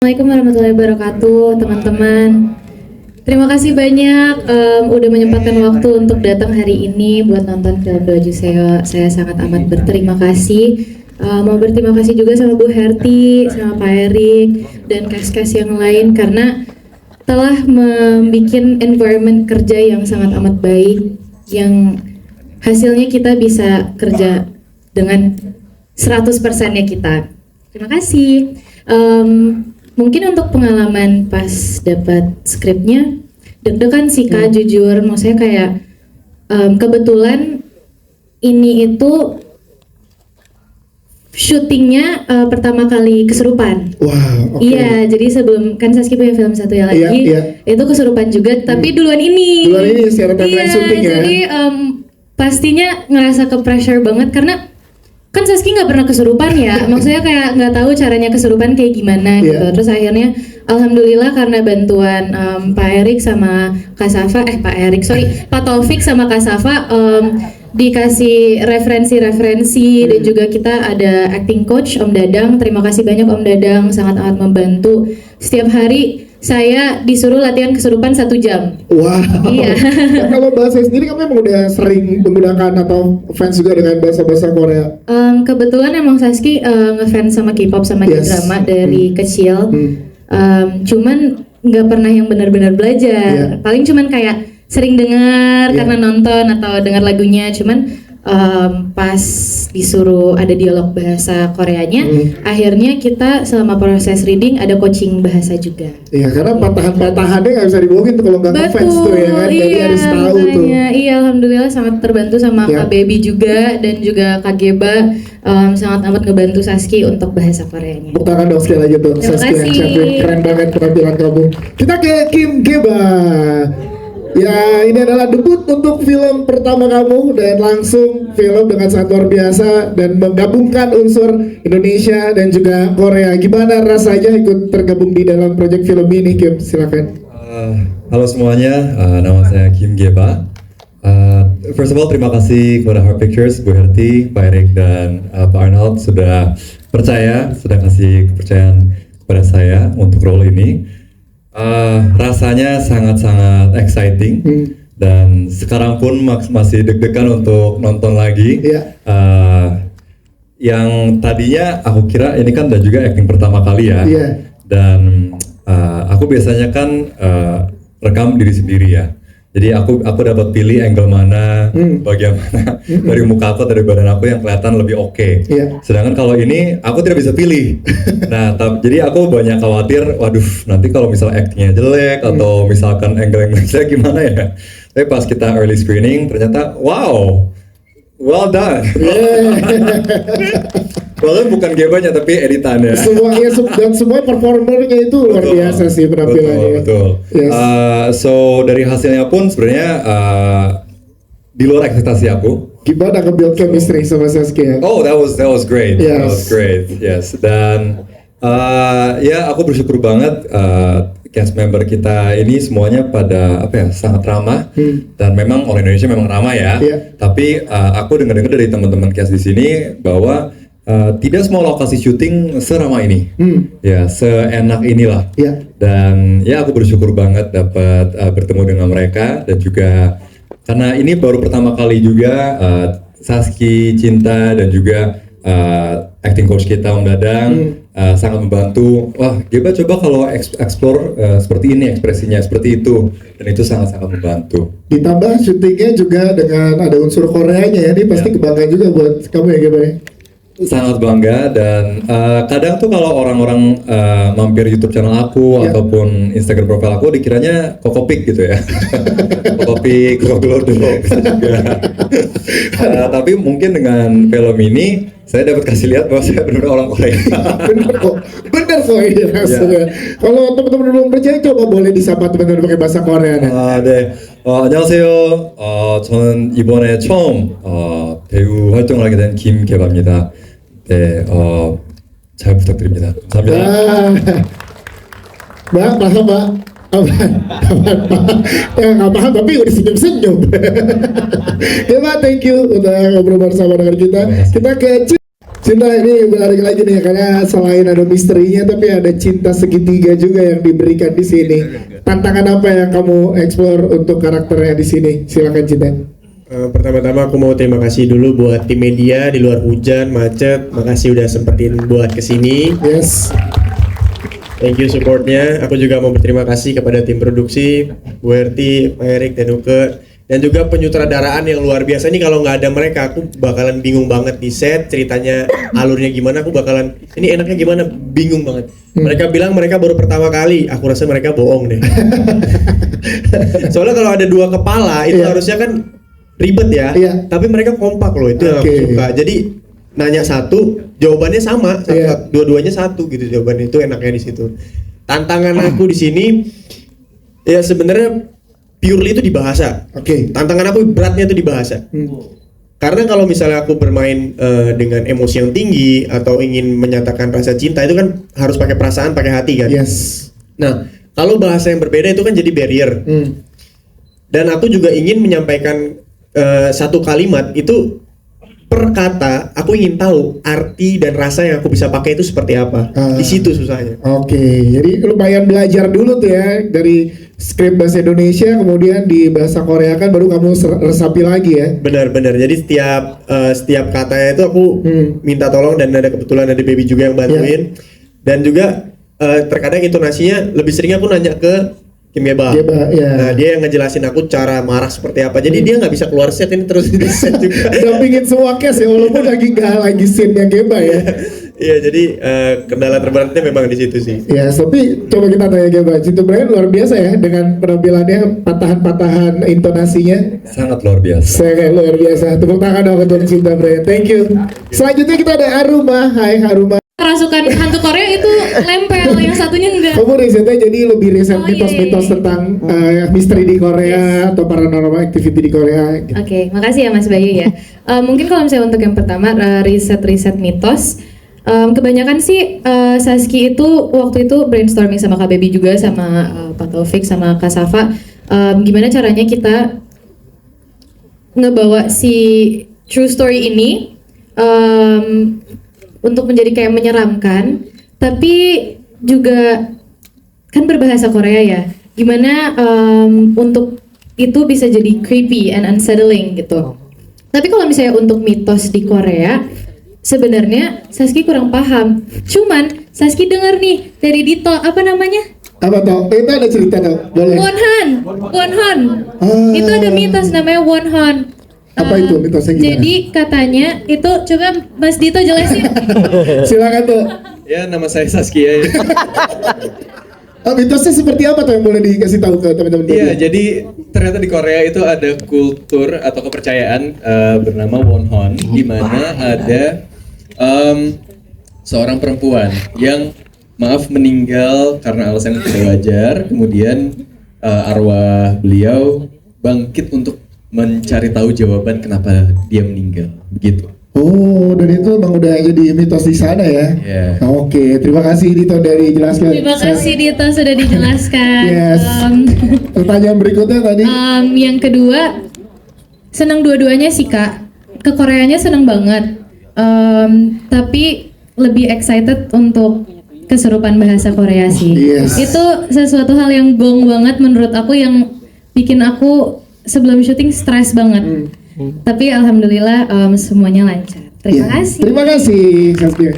Assalamualaikum warahmatullahi wabarakatuh, teman-teman. Terima kasih banyak udah menyempatkan waktu untuk datang hari ini buat nonton film Doa Juseo. Saya sangat amat berterima kasih. Mau berterima kasih juga sama Bu Herti, sama Pak Erik, dan cast-cast yang lain karena telah membuat environment kerja yang sangat amat baik, yang hasilnya kita bisa kerja dengan 100%-nya kita. Terima kasih. Mungkin untuk pengalaman pas dapat skripnya deg-degan sih Kak, jujur. Maksudnya kayak kebetulan ini itu syutingnya pertama kali kesurupan. Wow, oke. Iya, jadi sebelum kan Saski punya film satu ya lagi, itu kesurupan juga, tapi duluan ini. Duluan ini secara timeline syuting ya. Jadi pastinya ngerasa ke pressure banget karena kan Saski nggak pernah kesurupan ya, maksudnya kayak nggak tahu caranya kesurupan kayak gimana gitu. Terus akhirnya alhamdulillah karena bantuan Pak Erik sama Kak Safa, Pak Taufik sama Kak Safa dikasih referensi dan juga kita ada acting coach Om Dadang. Terima kasih banyak Om Dadang, sangat amat membantu. Setiap hari saya disuruh latihan kesurupan 1 jam. Wow. Iya. Nah, kalau bahasa sendiri kamu emang udah sering menggunakan atau fans juga dengan bahasa Korea? Kebetulan emang Saski ngefans sama K-pop sama K-drama dari kecil. Cuman nggak pernah yang benar-benar belajar. Paling cuman kayak sering dengar karena nonton atau dengar lagunya. Cuman pas disuruh ada dialog bahasa Koreanya, akhirnya kita selama proses reading ada coaching bahasa juga. Iya, karena patahan-patahannya nggak bisa dibohongin tuh kalau nggak ngefans tuh ya kan. Jadi harus tahu tuh. Iya, alhamdulillah sangat terbantu sama Kak Baby juga dan juga Kak Geba, sangat amat ngebantu Saski untuk bahasa Koreanya. Tepuk tangan dong sekali lagi tuh Saski yang champion. Keren banget penampilan kamu. Kita ke Kim Geba. Ya, ini adalah debut untuk film pertama kamu dan langsung film dengan sangat luar biasa dan menggabungkan unsur Indonesia dan juga Korea. Gimana rasanya ikut tergabung di dalam proyek film ini, Kim? Silakan. Halo semuanya, nama saya Kim Geba. First of all, terima kasih kepada Heart Pictures, Bu Herti, Pak Erik, dan Pak Arnold sudah kasih kepercayaan kepada saya untuk role ini. Rasanya sangat-sangat exciting dan sekarang pun masih deg-degan untuk nonton lagi. Yang tadinya aku kira ini kan dan juga acting pertama kali ya, dan aku biasanya kan rekam diri sendiri ya. Jadi aku dapat pilih angle mana, bagian mana dari muka aku, dari badan aku yang kelihatan lebih oke. Sedangkan kalau ini aku tidak bisa pilih. Nah, jadi aku banyak khawatir, waduh, nanti kalau misal actingnya jelek atau misalkan angle yang jelek gimana ya. Tapi pas kita early screening ternyata, wow, well done. Walaupun bukan gebanya tapi editannya. Dan semua performernya itu luar biasa sih penampilannya. Betul. So dari hasilnya pun sebenarnya di luar ekspektasi aku. Gimana nge-build chemistry sama Saskia? Oh, that was great. That was great. Yes. Dan ya aku bersyukur banget cast member kita ini semuanya pada sangat ramah dan memang orang Indonesia memang ramah ya. Tapi aku dengar dari teman-teman cast di sini bahwa tidak semua lokasi syuting seramah ini, ya seenak inilah. Dan ya aku bersyukur banget dapat bertemu dengan mereka dan juga karena ini baru pertama kali juga Saski, Cinta dan juga acting coach kita Om Dadang sangat membantu. Wah, Geba coba kalau explore seperti ini ekspresinya seperti itu dan itu sangat-sangat membantu. Ditambah syutingnya juga dengan ada unsur Koreanya ya, ini pasti kebanggaan juga buat kamu ya Geba ya. Sangat bangga dan kadang tuh kalau orang-orang mampir YouTube channel aku ataupun Instagram profile aku dikiranya Kokopik gitu ya. Kokopik, Koglodok juga. Tapi mungkin dengan film ini saya dapat kasih lihat bahwa saya benar-benar orang Korea. bener kok ini maksudnya. Kalau teman-teman belum percaya coba boleh disapa teman-teman pakai bahasa Korea nih. 네. 안녕하세요. 저는 이번에 처음 배우 활동을 하게 된 김계바입니다. 네, 잘 부탁드립니다. 감사합니다. Mbak, paham Mbak? Nggak paham tapi udah senyum-senyum. Ya Mbak, thank you udah ngobrol bersama dengan kita. Kita ke Cinta ini balik lagi nih karena selain ada misterinya tapi ada cinta segitiga juga yang diberikan di sini. Tantangan apa yang kamu explore untuk karakternya di sini? Silakan Cinta. Pertama-tama aku mau terima kasih dulu buat tim media di luar hujan, macet. Makasih udah sempetin buat kesini. Yes. Thank you supportnya. Aku juga mau berterima kasih kepada tim produksi, Bu Erti, Pak Erik, dan Uke. Dan juga penyutradaraan yang luar biasa. Ini kalau nggak ada mereka, aku bakalan bingung banget di set. Ceritanya, alurnya gimana, aku bakalan, ini enaknya gimana, bingung banget. Mereka bilang mereka baru pertama kali, aku rasa mereka bohong deh. Soalnya kalau ada dua kepala, itu harusnya kan ribet ya. Tapi mereka kompak loh, itu yang aku suka. Jadi nanya satu, jawabannya sama, dua-duanya satu gitu jawabannya, itu enaknya di situ. Tantangan aku di sini, ya sebenarnya purely itu di bahasa. Tantangan aku beratnya itu di bahasa. Karena kalau misalnya aku bermain dengan emosi yang tinggi atau ingin menyatakan rasa cinta itu kan harus pakai perasaan, pakai hati kan. Nah, kalau bahasa yang berbeda itu kan jadi barrier. Dan aku juga ingin menyampaikan satu kalimat itu per kata, aku ingin tahu arti dan rasa yang aku bisa pakai itu seperti apa. Di situ susahnya. Jadi lumayan belajar dulu tuh ya dari skrip bahasa Indonesia, kemudian di bahasa Korea kan baru kamu resapi lagi ya. Benar-benar. Jadi setiap katanya itu aku minta tolong, dan ada kebetulan ada baby juga yang bantuin. Dan juga terkadang intonasinya lebih sering aku nanya ke Kim Geba. Nah, dia yang ngejelasin aku cara marah seperti apa. Jadi dia nggak bisa keluar set ini terus di set juga. Dampingin semua case ya, walaupun nggak lagi scene-nya Geba ya. Iya, jadi kendala terberatnya memang di situ sih. Ya, tapi coba kita tanya Geba. Cinta Brian luar biasa ya dengan penampilannya, patahan-patahan intonasinya. Sangat luar biasa. Sangat luar biasa. Tepuk tangan dong untuk Cinta Brian. Thank you. Selanjutnya kita ada Aruma. Hai Aruma. Kerasukan hantu Korea itu lempel, yang satunya enggak. Kamu risetnya jadi lebih riset mitos-mitos tentang misteri di Korea atau paranormal activity di Korea. Oke, makasih ya Mas Bayu ya. Mungkin kalau misalnya untuk yang pertama riset-riset mitos, kebanyakan sih Saski itu waktu itu brainstorming sama Kak Baby juga, sama Pak Taufik, sama Kak Safa, gimana caranya kita ngebawa si true story ini untuk menjadi kayak menyeramkan, tapi juga kan berbahasa Korea ya. Gimana untuk itu bisa jadi creepy and unsettling gitu. Tapi kalau misalnya untuk mitos di Korea, sebenarnya Saski kurang paham. Cuman Saski dengar nih dari Dito, apa namanya? Apa toh? Itu ada cerita toh? Boleh. Wonhon. Itu ada mitos namanya Wonhon. Apa itu mitosnya gimana? Jadi katanya itu, coba Mas Dito jelasin. Silakan tuh. Ya, nama saya Saskia. Mitosnya seperti apa tuh yang boleh dikasih tahu ke teman-teman? Iya, jadi ternyata di Korea itu ada kultur atau kepercayaan bernama Wonhon, di mana ada seorang perempuan yang meninggal karena alasan yang tidak wajar, kemudian arwah beliau bangkit untuk mencari tahu jawaban kenapa dia meninggal, begitu. Oh, dan itu emang udah jadi mitos di sana ya? Oke, terima kasih Dito dari jelaskan. Terima kasih Dito sudah dijelaskan. Yes. Pertanyaan berikutnya tadi. Yang kedua, senang dua-duanya sih Kak. Ke Koreanya senang banget. Tapi lebih excited untuk keserupan bahasa Korea sih. Itu sesuatu hal yang gong banget menurut aku, yang bikin aku sebelum syuting stres banget. Tapi alhamdulillah semuanya lancar. Terima kasih. Terima kasih Saskia.